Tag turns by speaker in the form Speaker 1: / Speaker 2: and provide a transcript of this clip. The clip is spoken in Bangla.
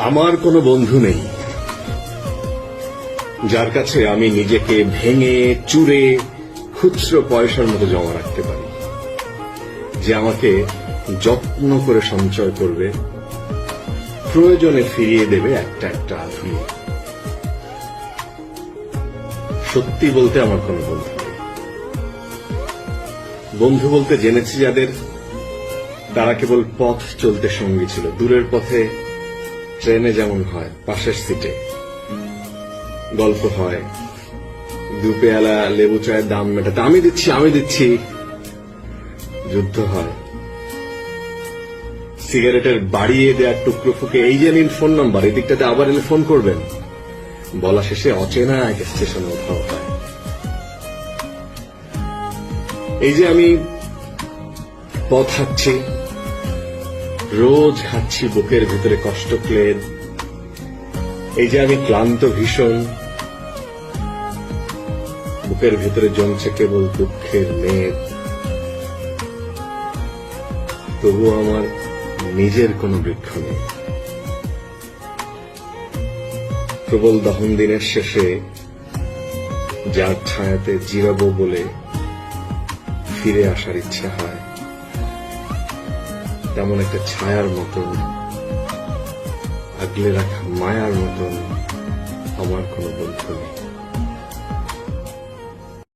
Speaker 1: আমার কোনো বন্ধু নেই যার কাছে আমি নিজেকে ভেঙে চুরে খুচরো পয়সার মতো জমা রাখতে পারি, যে আমাকে যত্ন করে সঞ্চয় করবে, প্রয়োজনে ফিরিয়ে দেবে একটা একটা আধুলি। সত্যি বলতে আমার কোনো বন্ধু নেই। বন্ধু বলতে জেনেছি যাদের, তারা কেবল পথ চলতে সঙ্গী ছিল। দূরের পথে ট্রেনে যেমন হয়, পাশের সিটে গল্প হয়, দুপেয়ালা লেবু চায়ের দাম মেটাতে আমি দিচ্ছি যুদ্ধ হয়, সিগারেটের বাড়িয়ে দেওয়ার টুকরো ফুকে এই যে নিন ফোন নাম্বার, এই দিকটাতে আবার এলে ফোন করবেন, বলা শেষে অচেনা এক স্টেশনে ওঠাও হয়। এই যে আমি পথ হাঁটছি, রোজ হাঁটছি বুকের ভিতরে কষ্ট ক্লেদ, এই যে আমি ক্লান্ত ভীষণ, বুকের ভিতরে জমছে কেবল দুঃখের মেদ, তবু আমার নিজের কোনো বৃক্ষ নেই। প্রবল দহন দিনের শেষে যার ছায়াতে জিরাবো বলে ফিরে আসার ইচ্ছা হয়, তেমন একটা ছায়ার মতন, আগলে রাখা মায়ার মতন আমার কোনো বন্ধু নেই।